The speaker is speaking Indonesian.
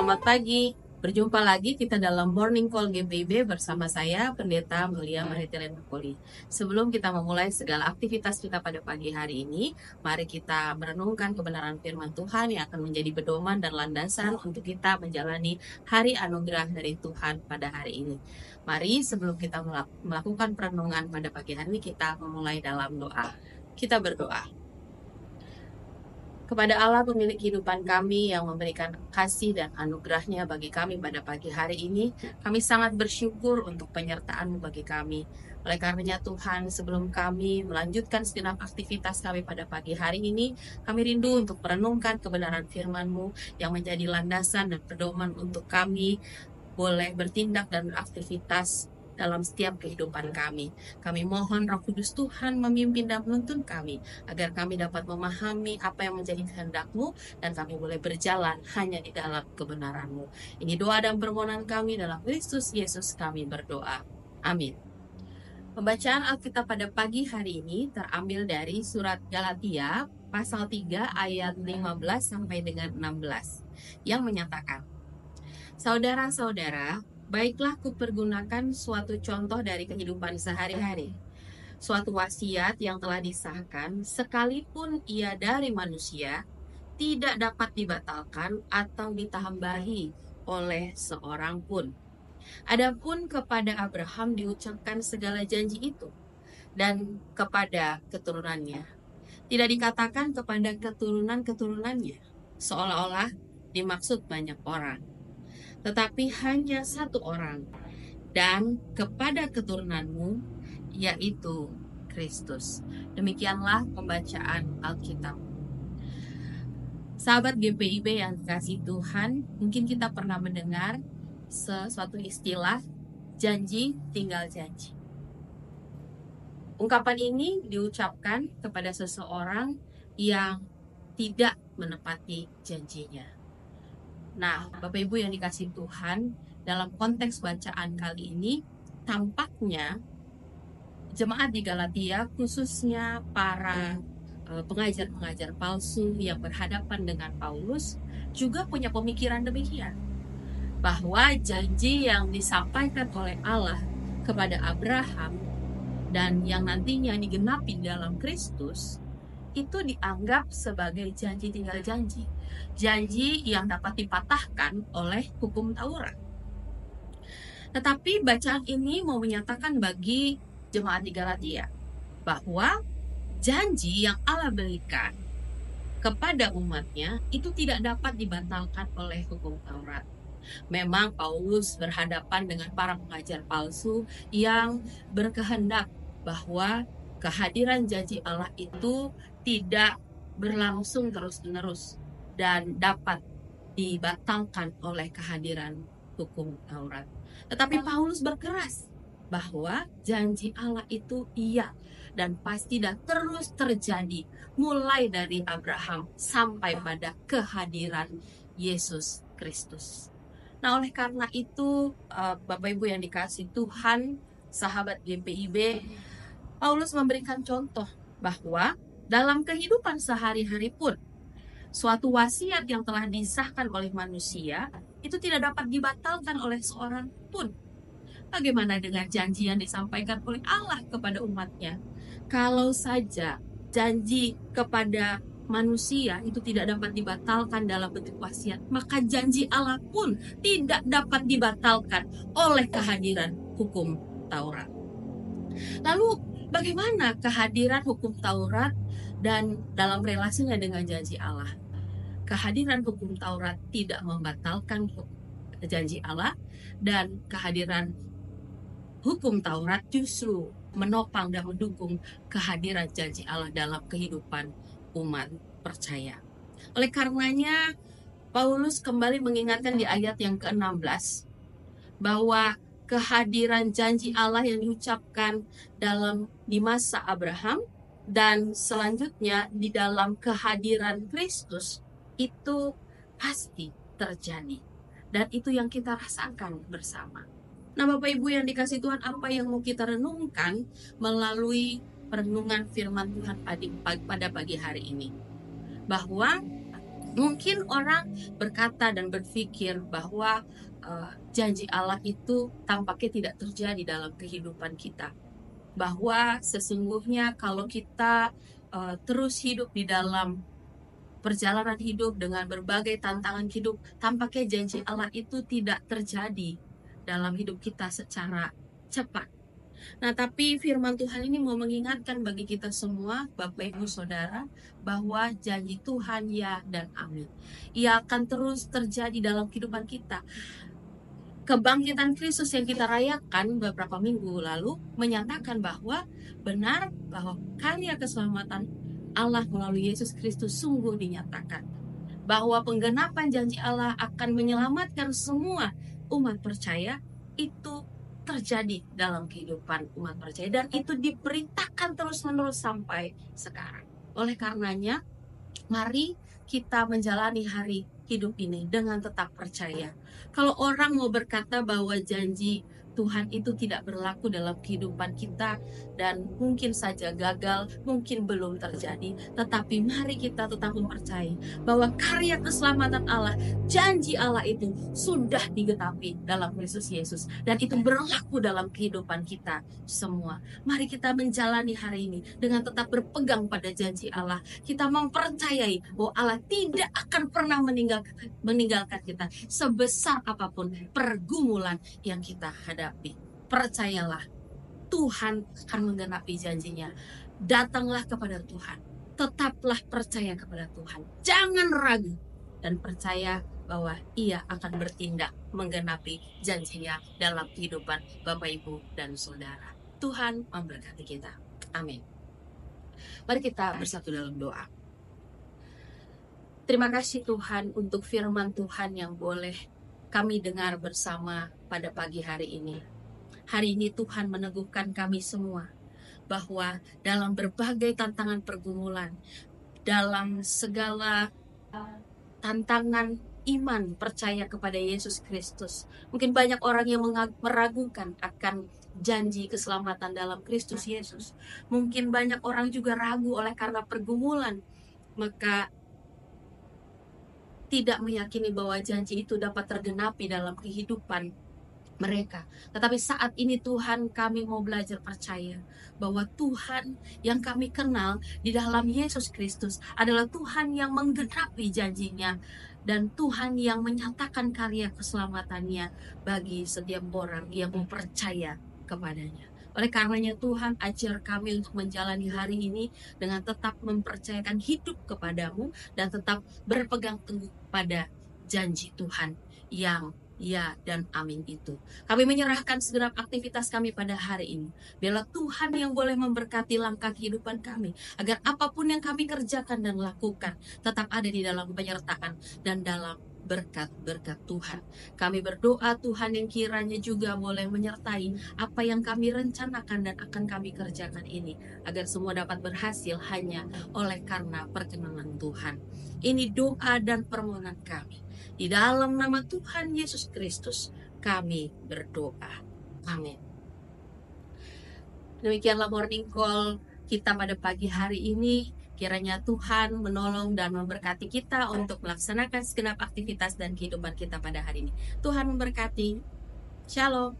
Selamat pagi, berjumpa lagi kita dalam Morning Call GPIB bersama saya, Pendeta Mulia Maritilen Poli. Sebelum kita memulai segala aktivitas kita pada pagi hari ini, mari kita merenungkan kebenaran firman Tuhan yang akan menjadi pedoman dan landasan untuk kita menjalani hari anugerah dari Tuhan pada hari ini. Mari sebelum kita melakukan perenungan pada pagi hari ini, kita memulai dalam doa. Kita berdoa. Kepada Allah pemilik kehidupan kami yang memberikan kasih dan anugerahnya bagi kami pada pagi hari ini, kami sangat bersyukur untuk penyertaan-Mu bagi kami. Oleh karenanya Tuhan, sebelum kami melanjutkan segenap aktivitas kami pada pagi hari ini, kami rindu untuk merenungkan kebenaran firman-Mu yang menjadi landasan dan pedoman untuk kami boleh bertindak dan beraktivitas dalam setiap kehidupan kami. Kami mohon Roh Kudus Tuhan memimpin dan menuntun kami, agar kami dapat memahami apa yang menjadi kehendak-Mu, dan kami boleh berjalan hanya di dalam kebenaran-Mu. Ini doa dan permohonan kami dalam Kristus Yesus kami berdoa. Amin. Pembacaan Alkitab pada pagi hari ini terambil dari surat Galatia pasal 3 ayat 15 sampai dengan 16 yang menyatakan, Saudara-saudara, baiklah kupergunakan suatu contoh dari kehidupan sehari-hari. Suatu wasiat yang telah disahkan, sekalipun ia dari manusia, tidak dapat dibatalkan atau ditambahi oleh seorang pun. Adapun kepada Abraham diucapkan segala janji itu, dan kepada keturunannya. Tidak dikatakan kepada keturunan-keturunannya, seolah-olah dimaksud banyak orang. Tetapi hanya satu orang, dan kepada keturunanmu, yaitu Kristus. Demikianlah pembacaan Alkitab. Sahabat GPIB yang dikasihi Tuhan, mungkin kita pernah mendengar sesuatu istilah, janji tinggal janji. Ungkapan ini diucapkan kepada seseorang yang tidak menepati janjinya. Nah, Bapak Ibu yang dikasihi Tuhan, dalam konteks bacaan kali ini, tampaknya jemaat di Galatia, khususnya para pengajar-pengajar palsu yang berhadapan dengan Paulus, juga punya pemikiran demikian, bahwa janji yang disampaikan oleh Allah kepada Abraham dan yang nantinya digenapi dalam Kristus, itu dianggap sebagai janji tinggal janji. Janji yang dapat dipatahkan oleh hukum Taurat. Tetapi bacaan ini mau menyatakan bagi jemaat di Galatia bahwa janji yang Allah berikan kepada umatnya itu tidak dapat dibatalkan oleh hukum Taurat. Memang Paulus berhadapan dengan para pengajar palsu yang berkehendak bahwa kehadiran janji Allah itu tidak berlangsung terus-menerus dan dapat dibatalkan oleh kehadiran hukum Taurat. Tetapi Paulus berkeras bahwa janji Allah itu iya dan pasti dan terus terjadi mulai dari Abraham sampai pada kehadiran Yesus Kristus. Nah, oleh karena itu, Bapak Ibu yang dikasihi Tuhan, sahabat GPIB, Paulus memberikan contoh bahwa dalam kehidupan sehari-hari pun, suatu wasiat yang telah disahkan oleh manusia itu tidak dapat dibatalkan oleh seorang pun. Bagaimana dengan janji yang disampaikan oleh Allah kepada umatnya? Kalau saja janji kepada manusia itu tidak dapat dibatalkan dalam bentuk wasiat, maka janji Allah pun tidak dapat dibatalkan oleh kehadiran hukum Taurat. Lalu bagaimana kehadiran hukum Taurat dan dalam relasinya dengan janji Allah? Kehadiran hukum Taurat tidak membatalkan janji Allah, dan kehadiran hukum Taurat justru menopang dan mendukung kehadiran janji Allah dalam kehidupan umat percaya. Oleh karenanya, Paulus kembali mengingatkan di ayat yang ke-16 bahwa kehadiran janji Allah yang diucapkan di masa Abraham dan selanjutnya di dalam kehadiran Kristus itu pasti terjadi, dan itu yang kita rasakan bersama. Nah, Bapak Ibu yang dikasihi Tuhan, apa yang mau kita renungkan melalui perenungan firman Tuhan pada pagi hari ini? Bahwa Mungkin orang berkata dan berpikir bahwa janji Allah itu tampaknya tidak terjadi dalam kehidupan kita. Bahwa sesungguhnya kalau kita terus hidup di dalam perjalanan hidup dengan berbagai tantangan hidup, tampaknya janji Allah itu tidak terjadi dalam hidup kita secara cepat. Nah, tapi firman Tuhan ini mau mengingatkan bagi kita semua, Bapak Ibu Saudara, bahwa janji Tuhan ya dan amin. Ia akan terus terjadi dalam kehidupan kita. Kebangkitan Kristus yang kita rayakan beberapa minggu lalu menyatakan bahwa benar bahwa karya keselamatan Allah melalui Yesus Kristus sungguh dinyatakan. Bahwa penggenapan janji Allah akan menyelamatkan semua umat percaya itu terjadi dalam kehidupan umat percaya, dan itu diberitakan terus-menerus sampai sekarang. Oleh karenanya, mari kita menjalani hari hidup ini dengan tetap percaya. Kalau orang mau berkata bahwa janji Tuhan itu tidak berlaku dalam kehidupan kita dan mungkin saja gagal, mungkin belum terjadi, tetapi mari kita tetap mempercayai bahwa karya keselamatan Allah, janji Allah itu sudah digenapi dalam Kristus Yesus, dan itu berlaku dalam kehidupan kita semua. Mari kita menjalani hari ini dengan tetap berpegang pada janji Allah. Kita mempercayai bahwa Allah tidak akan pernah meninggalkan kita sebesar apapun pergumulan yang kita hadapi. Percayalah, Tuhan akan menggenapi janjinya. Datanglah kepada Tuhan, tetaplah percaya kepada Tuhan, jangan ragu, dan percaya bahwa Ia akan bertindak menggenapi janjinya dalam kehidupan Bapak, Ibu, dan Saudara. Tuhan memberkati kita. Amin. Mari kita bersatu dalam doa. Terima kasih Tuhan untuk firman Tuhan yang boleh kami dengar bersama pada pagi hari ini. Hari ini Tuhan meneguhkan kami semua bahwa dalam berbagai tantangan pergumulan, dalam segala tantangan iman percaya kepada Yesus Kristus, mungkin banyak orang yang meragukan akan janji keselamatan dalam Kristus Yesus. Mungkin banyak orang juga ragu oleh karena pergumulan, maka tidak meyakini bahwa janji itu dapat tergenapi dalam kehidupan mereka. Tetapi saat ini Tuhan, kami mau belajar percaya bahwa Tuhan yang kami kenal di dalam Yesus Kristus adalah Tuhan yang menggenapi janjinya, dan Tuhan yang menyatakan karya keselamatannya bagi setiap orang yang mempercaya kepadanya. Oleh karenanya Tuhan, ajar kami untuk menjalani hari ini dengan tetap mempercayakan hidup kepadamu dan tetap berpegang teguh pada janji Tuhan yang ya dan amin itu. Kami menyerahkan segenap aktivitas kami pada hari ini. Biarlah Tuhan yang boleh memberkati langkah kehidupan kami, agar apapun yang kami kerjakan dan lakukan tetap ada di dalam penyertaan dan dalam berkat-berkat Tuhan. Kami berdoa Tuhan yang kiranya juga boleh menyertai apa yang kami rencanakan dan akan kami kerjakan ini, agar semua dapat berhasil hanya oleh karena perkenanan Tuhan. Ini doa dan permohonan kami. Di dalam nama Tuhan Yesus Kristus kami berdoa. Amin. Demikianlah morning call kita pada pagi hari ini. Kiranya Tuhan menolong dan memberkati kita untuk melaksanakan segenap aktivitas dan kehidupan kita pada hari ini. Tuhan memberkati. Shalom.